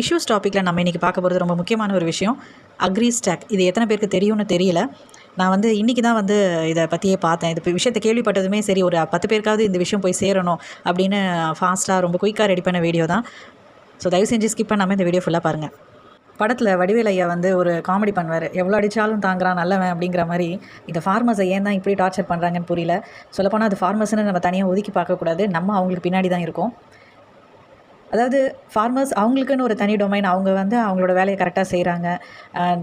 Issues டாப்பிக்கில் நம்ம இன்றைக்கி பார்க்க போகிறது ரொம்ப முக்கியமான ஒரு விஷயம். Agri stack. இது எத்தனை பேருக்கு தெரியும்னு தெரியல. நான் வந்து இன்றைக்கி தான் வந்து இதை பற்றியே பார்த்தேன். இது விஷயத்தை கேள்விப்பட்டதுமே சரி ஒரு 10 பேருக்காவது இந்த விஷயம் போய் சேரணும் அப்படின்னு ஃபாஸ்ட்டாக ரொம்ப குயிக்காக ரெடி பண்ண வீடியோ தான். ஸோ தயவு செஞ்சு ஸ்கிப் பண்ணாமல் இந்த வீடியோ ஃபுல்லாக பாருங்கள். படத்தில் வடிவேல் ஐயா வந்து ஒரு காமெடி பண்ணுவார். எவ்வளோ அடித்தாலும் தாங்குறான் நல்லவன் அப்படிங்கிற மாதிரி. இந்த ஃபார்மர்ஸை ஏன் தான் இப்படி டார்ச்சர் பண்ணுறாங்கன்னு புரியல. சொல்லப்போனால் அது ஃபார்மர்ஸ்னு நம்ம தனியாக ஒதுக்கி பார்க்கக்கூடாது. நம்ம அவங்களுக்கு பின்னாடி தான் இருக்கோம். அதாவது ஃபார்மர்ஸ் அவங்களுக்குன்னு ஒரு தனி டொமைன். அவங்க வந்து அவங்களோட வேலையை கரெக்டாக செய்கிறாங்க.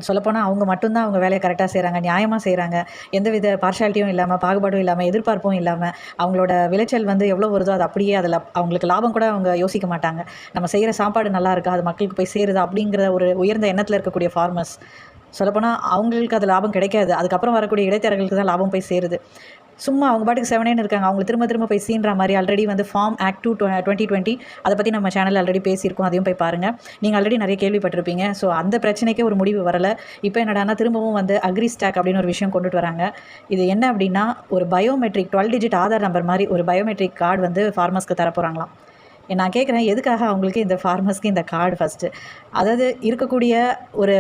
சொல்லப்போனால் அவங்க மட்டும்தான் அவங்க வேலையை கரெக்டாக செய்கிறாங்க, நியாயமாக செய்கிறாங்க. எந்தவித பார்ஷாலிட்டியும் இல்லாமல், பாகுபாடும் இல்லாமல், எதிர்பார்ப்பும் இல்லாமல், அவங்களோட விளைச்சல் வந்து எவ்வளோ வருதோ அது அப்படியே அதில் அவங்களுக்கு லாபம் கூட அவங்க யோசிக்க மாட்டாங்க. நம்ம செய்கிற சாப்பாடு நல்லா இருக்கா, அது மக்களுக்கு போய் சேருதா அப்படிங்கிற ஒரு உயர்ந்த எண்ணத்தில் இருக்கக்கூடிய ஃபார்மர்ஸ். சொல்லப்போனால் அவங்களுக்கு அது லாபம் கிடைக்காது. அதுக்கப்புறம் வரக்கூடிய இடைத்தரகர்களுக்கு தான் லாபம் போய் சேருது. சும்மா அவங்க பாட்டுக்கு 7 இருக்காங்க. அவங்க திரும்ப திரும்ப போய் சீன்ற மாதிரி ஆல்ரெடி வந்து ஃபார்ம் ஆக்ட் 2020 அதை பற்றி நம்ம சேனல் ஆல்ரெடி பேசியிருக்கோம். அதையும் போய் பாருங்கள். நீங்கள் ஆல்ரெடி நிறைய கேள்விப்பட்டிருப்பீங்க. ஸோ அந்த பிரச்சனைக்கே ஒரு முடிவு வரலை. இப்போ என்னடானா திரும்பவும் வந்து அக்ரி ஸ்டாக் அப்படின்னு ஒரு விஷயம் கொண்டுட்டு வராங்க. இது என்ன அப்படின்னா, ஒரு பயோமெட்ரிக் 12 டிஜிட் ஆதார் நம்பர் மாதிரி ஒரு பயோமெட்ரிக் கார்டு வந்து ஃபார்மர்ஸ்க்கு தரப்போகிறாங்களாம். நான் கேட்குறேன், எதுக்காக அவங்களுக்கு இந்த ஃபார்மர்ஸ்க்கு இந்த கார்டு ஃபஸ்ட்டு? அதாவது இருக்கக்கூடிய ஒரு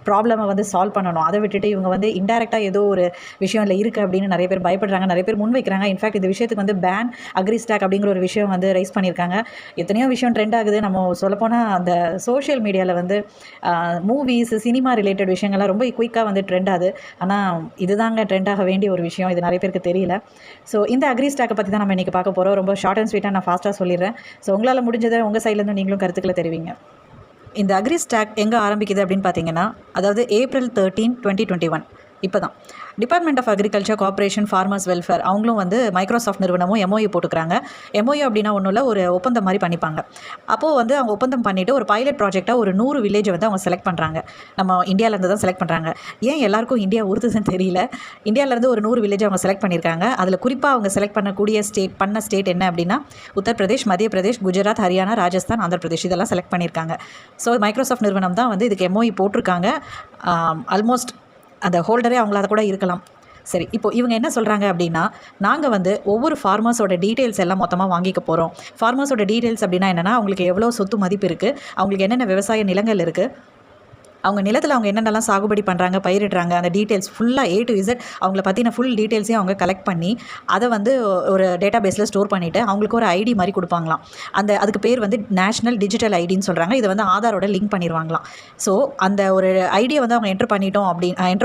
ப்ராப்ளமை வந்து சால்வ் பண்ணணும். அதை விட்டுட்டு இவங்க வந்து இன்டெரக்டாக ஏதோ ஒரு விஷயம் இல்லை இருக்குது அப்படின்னு நிறைய பேர் பயப்படுறாங்க, நிறைய பேர் முன்வைக்கிறாங்க. இன்ஃபேக்ட் இந்த விஷயத்துக்கு வந்து பேன் அக்ரி ஸ்டாக் அப்படிங்கிற ஒரு விஷயம் வந்து ரைஸ் பண்ணியிருக்காங்க. எத்தனையோ விஷயம் ட்ரெண்ட் ஆகுது. நம்ம சொல்லப்போனால் அந்த சோஷியல் மீடியாவில் வந்து மூவிஸ், சினிமா ரிலேட்டட் விஷயங்கள்லாம் ரொம்ப குயிக்காக வந்து ட்ரெண்ட் ஆகுது. ஆனால் இதுதாங்க ட்ரெண்ட் ஆக வேண்டிய ஒரு விஷயம். இது நிறைய பேருக்கு தெரியல. ஸோ இந்த அக்ரி ஸ்டாக்கை பற்றி தான் நம்ம இன்றைக்கி பார்க்க போகிறோம். ரொம்ப ஷார்ட் அண்ட் ஸ்வீட்டாக நான் ஃபாஸ்ட்டாக சொல்லிடுறேன். ஸோ உங்களால் முடிஞ்சதை உங்கள் சைட்லேருந்து நீங்களும் கருத்துக்களை தெரிவிங்க. இந்த அக்ரி ஸ்டாக் எங்கே ஆரம்பிக்குது அப்படின்னு பார்த்தீங்கன்னா, அதாவது April 13, 2021 இப்போ தான் department of agriculture, corporation, farmers welfare அவங்களும் வந்து மைக்ரோசாஃப்ட் நிறுவனமும் MOU போட்டுக்கிறாங்க. MOU அப்படின்னா ஒன்றும் இல்லை, ஒரு ஒப்பந்தம் மாதிரி பண்ணிப்பாங்க. அப்போது வந்து அவங்க ஒப்பந்தம் பண்ணிவிட்டு ஒரு பைலட் ப்ராஜெக்டாக ஒரு 100 வில்லேஜை வந்து அவங்க செலக்ட் பண்ணுறாங்க. நம்ம இந்தியாவிலேருந்து தான் செலக்ட் பண்ணுறாங்க. ஏன் எல்லாருக்கும் இந்தியா உறுத்துதுன்னு தெரியல. இந்தியாவிலேருந்து ஒரு 100 வில்லேஜ் அவங்க செலக்ட் பண்ணியிருக்காங்க. அதில் குறிப்பாக அவங்க செலக்ட் பண்ணக்கூடிய ஸ்டேட் என்ன அப்படின்னா, உத்தரப்பிரதேஷ், மத்திய பிரதேஷ், குஜராத், ஹரியானா, ராஜஸ்தான், ஆந்திர பிரதேஷ் இதெல்லாம் செலக்ட் பண்ணியிருக்காங்க. ஸோ மைக்ரோசாஃப்ட் நிறுவனம் தான் வந்து இதுக்கு MOU போட்டிருக்காங்க. ஆல்மோஸ்ட் அந்த ஹோல்டரே அவங்களால கூட இருக்கலாம். சரி, இப்போ இவங்க என்ன சொல்கிறாங்க அப்படின்னா, நாங்கள் வந்து ஒவ்வொரு ஃபார்மர்ஸோட டீட்டெயில்ஸ் எல்லாம் மொத்தமாக வாங்கிக்க போகிறோம். ஃபார்மர்ஸோட டீட்டெயில்ஸ் அப்படின்னா என்னென்னா, அவங்களுக்கு எவ்வளோ சொத்து மதிப்பு இருக்குது, அவங்களுக்கு என்னென்ன விவசாய நிலங்கள் இருக்குது, அவங்க நிலத்தில் அவங்க என்னென்னலாம் சாகுபடி பண்ணுறாங்க, பயிரிடுறாங்க, அந்த டீட்டெயில்ஸ் ஃபுல்லாக A to Z அவங்கள பற்றின ஃபுல் டீட்டெயில்ஸையும் அவங்க கலெக்ட் பண்ணி அதை வந்து ஒரு டேட்டா பேஸில் ஸ்டோர் பண்ணிவிட்டு அவங்களுக்கு ஒரு ஐடி மாதிரி கொடுப்பாங்களாம். அதுக்கு பேர் வந்து நேஷ்னல் டிஜிட்டல் ஐடின்னு சொல்கிறாங்க. இதை வந்து ஆதாரோட லிங்க் பண்ணிடுவாங்களாம். ஸோ அந்த ஒரு ஐடியை வந்து அவங்க என்ட்ரு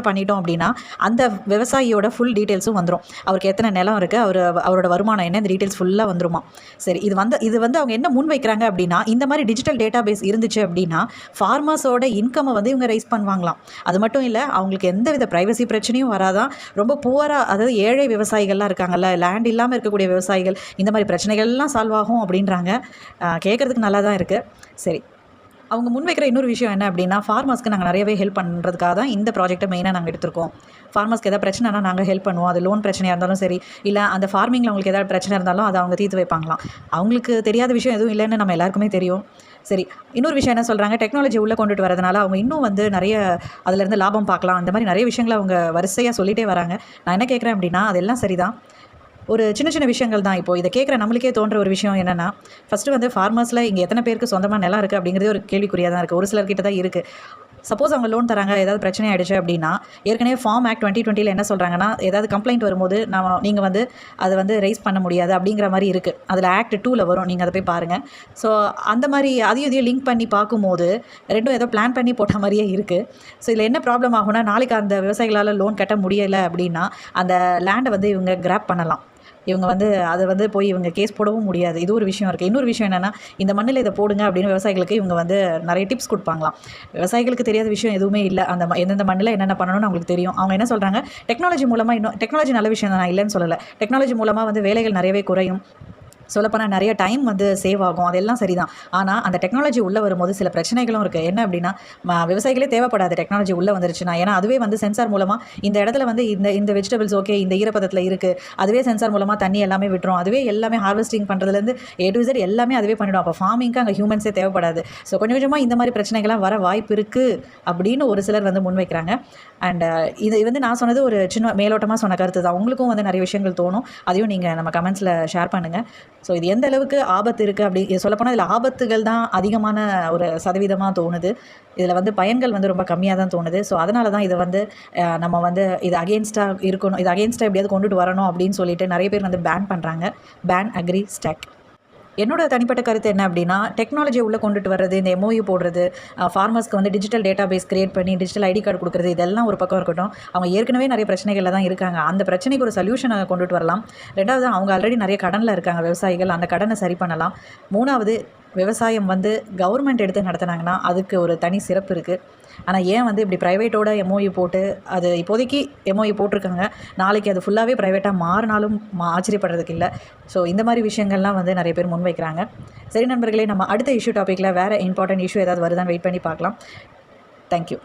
பண்ணிட்டோம் அப்படின்னா அந்த விவசாயியோட ஃபுல் டீட்டெயில்ஸும் வந்துடும். அவருக்கு எத்தனை நிலம் இருக்குது, அவரோட வருமானம் என்ன, இந்த டீட்டெயில்ஸ் ஃபுல்லாக வந்துருமா. சரி, இது வந்து அவங்க என்ன முன் வைக்கிறாங்க அப்படின்னா, இந்த மாதிரி டிஜிட்டல் டேட்டா பேஸ் இருந்துச்சு அப்படின்னா ஃபார்மர்ஸோட இன்கம்மை வந்து இவங்க ரைஸ் பண்ணுவாங்களாம். அது மட்டும் இல்லை, அவங்களுக்கு எந்தவித ப்ரைவசி பிரச்சனையும் வராதான். ரொம்ப புவராக, அதாவது ஏழை விவசாயிகள்லாம் இருக்காங்கல்ல, லேண்ட் இல்லாமல் இருக்கக்கூடிய விவசாயிகள், இந்த மாதிரி பிரச்சனைகள்லாம் சால்வ் ஆகும் அப்படின்றாங்க. கேட்குறதுக்கு நல்லா தான் இருக்குது. சரி, அவங்க முன்வைக்கிற இன்னொரு விஷயம் என்ன அப்படின்னா, ஃபார்மர்ஸ்க்கு நாங்கள் நிறையவே ஹெல்ப் பண்ணுறதுக்காக தான் இந்த ப்ராஜெக்ட்டை மெயினாக நாங்கள் எடுத்திருக்கோம். ஃபார்மர்ஸ்க்கு எதாவது பிரச்சனைனா நாங்கள் ஹெல்ப் பண்ணுவோம். அது லோன் பிரச்சனையாக இருந்தாலும் சரி, இல்லை அந்த ஃபார்மிங்கில் அவங்களுக்கு எதாவது பிரச்சனை இருந்தாலும் அதை அவங்க தீர்த்து வைப்பாங்களாம். அவங்களுக்கு தெரியாத விஷயம் எதுவும் இல்லைன்னு நம்ம எல்லாருக்குமே தெரியும். சரி, இன்னொரு விஷயம் என்ன சொல்கிறாங்க, டெக்னாலஜி உள்ளே கொண்டுட்டு வரதுனால அவங்க இன்னும் வந்து நிறைய அதிலேருந்து லாபம் பார்க்கலாம். அந்த மாதிரி நிறைய விஷயங்களை அவங்க வரிசையாக சொல்லிகிட்டே வராங்க. நான் என்ன கேட்குறேன் அப்படின்னா, அதெல்லாம் சரிதான். ஒரு சின்ன சின்ன விஷயங்கள் தான். இப்போது இதை கேட்குற நம்மளுக்கே தோன்ற ஒரு விஷயம் என்னென்னா, ஃபஸ்ட்டு வந்து ஃபார்மர்ஸில் இங்கே எத்தனை பேருக்கு சொந்தமாக நிலம் இருக்குது அப்படிங்கிறதே ஒரு கேள்விக்குறியாக தான் இருக்குது. ஒரு சிலர்கிட்ட தான் இருக்குது. சப்போஸ் அவங்க லோன் தராங்க, ஏதாவது பிரச்சனை ஆகிடுச்சு அப்படின்னா, ஏற்கனவே ஃபார்ம் ஆக்ட் 2020 என்ன சொல்கிறாங்கன்னா, ஏதாவது கம்ப்ளைண்ட் வரும்போது நீங்கள் வந்து அதை வந்து ரைஸ் பண்ண முடியாது அப்படிங்கிற மாதிரி இருக்குது. அதில் ஆக்ட் 2ல் வரும், நீங்கள் அதை போய் பாருங்கள். ஸோ அந்த மாதிரி அதையும் லிங்க் பண்ணி பார்க்கும்போது ரெண்டும் ஏதோ பிளான் பண்ணி போட்ட மாதிரியே இருக்குது. ஸோ இதில் என்ன ப்ராப்ளம் ஆகும்னா, நாளைக்கு அந்த விவசாயிகளால் லோன் கட்ட முடியலை அப்படின்னா அந்த லேண்டை வந்து இவங்க கிராப் பண்ணலாம். இவங்க வந்து அதை வந்து போய் இவங்க கேஸ் போடவும் முடியாது. இது ஒரு விஷயம் இருக்குது. இன்னொரு விஷயம் என்னென்னா, இந்த மண்ணில் இதை போடுங்க அப்படின்னு விவசாயிகளுக்கு இவங்க வந்து நிறைய டிப்ஸ் கொடுப்பாங்களாம். விவசாயிகளுக்கு தெரியாத விஷயம் எதுவுமே இல்லை. எந்தெந்த மண்ணில் என்னென்ன பண்ணணும்னு அவங்களுக்கு தெரியும். அவங்க என்ன சொல்கிறாங்க, டெக்னாலஜி மூலமாக டெக்னாலஜி நல்ல விஷயம் தான், நான் இல்லைன்னு சொல்லலை. டெக்னாலஜி மூலமாக வந்து வேலைகள் நிறையவே குறையும். சொல்லப்போனால் நிறைய டைம் வந்து சேவ் ஆகும். அதெல்லாம் சரிதான். ஆனால் அந்த டெக்னாலஜி உள்ளே வரும்போது சில பிரச்சனைகளும் இருக்குது. என்ன அப்படின்னா, விவசாயிகளே தேவைப்படாது டெக்னாலஜி உள்ளே வந்துருச்சுன்னா. ஏன்னா அதுவே வந்து சென்சார் மூலமாக இந்த இடத்துல வந்து இந்த வெஜிடபிள்ஸ் ஓகே, இந்த ஈரப்பதத்தில் இருக்குது, அதுவே சென்சார் மூலமாக தண்ணி எல்லாமே விட்டுரும். அதுவே எல்லாமே ஹார்வெஸ்டிங் பண்ணுறதுலேருந்து A to Z எல்லாமே அதுவே பண்ணிவிடும். அப்போ ஃபார்மிங்க்கு அங்கே ஹியூமன்ஸே தேவைப்படாது. ஸோ கொஞ்சம் கொஞ்சமாக இந்த மாதிரி பிரச்சனைகள்லாம் வர வாய்ப்பு இருக்குது அப்படின்னு ஒரு சிலர் வந்து முன்வைக்கிறாங்க. அண்ட் இது வந்து நான் சொன்னது ஒரு சின்ன மேலோட்டமாக சொன்ன கருத்து தான். உங்களுக்கும் வந்து நிறைய விஷயங்கள் தோணும். அதையும் நீங்கள் நம்ம கமெண்ட்ஸில் ஷேர் பண்ணுங்கள். ஸோ இது எந்த அளவுக்கு ஆபத்து இருக்குது அப்படி சொல்லப்போனால் இதில் ஆபத்துகள் தான் அதிகமான ஒரு சதவீதமாக தோணுது. இதில் வந்து பயன்கள் வந்து ரொம்ப கம்மியாக தான் தோணுது. ஸோ அதனால தான் இதை வந்து நம்ம வந்து இது அகெயின்ஸ்டாக இருக்கணும், இது அகெயின்ஸ்டாக எப்படியாவது கொண்டுட்டு வரணும் அப்படின்னு சொல்லிட்டு நிறைய பேர் வந்து பேன் பண்ணுறாங்க. Ban agri stack. என்னோட தனிப்பட்ட கருத்து என்ன அப்படின்னா, டெக்னாலஜியை உள்ளே கொண்டுட்டு வர்றது, இந்த எம்ஓயு போடுறது, ஃபார்மர்ஸ்க்கு வந்து டிஜிட்டல் டேட்டா பேஸ் கிரியேட் பண்ணி டிஜிட்டல் ஐடி கார்டு கொடுக்குறது, இதெல்லாம் ஒரு பக்கம் இருக்கட்டும். அவங்க ஏற்கனவே நிறைய பிரச்சனைகளில் தான் இருக்காங்க. அந்த பிரச்சனைக்கு ஒரு சொல்யூஷனை கொண்டுட்டு வரலாம். 2வது, அவங்க ஆல்ரெடி நிறைய கடனில் இருக்காங்க விவசாயிகள், அந்த கடனை சரி பண்ணலாம். 3வது, விவசாயம் வந்து கவர்மெண்ட் எடுத்து நடத்துனாங்கன்னா அதுக்கு ஒரு தனி சிறப்பு இருக்குது. ஆனால் ஏன் வந்து இப்படி ப்ரைவேட்டோட எம்ஓயு போட்டு, அது இப்போதைக்கு எம்ஓயு போட்டிருக்காங்க, நாளைக்கு அது ஃபுல்லாகவே ப்ரைவேட்டாக மாறினாலும் ஆச்சரியப்படுறதுக்கு இல்லை. ஸோ இந்த மாதிரி விஷயங்கள்லாம் வந்து நிறைய பேர் முன்வைக்கிறாங்க. சரி நண்பர்களே, நம்ம அடுத்த இஷ்யூ டாப்பிக்கில் வேறு இம்பார்ட்டன்ட் இஷ்யூ ஏதாவது வருதான்னு வெயிட் பண்ணி பார்க்கலாம். தேங்க்யூ.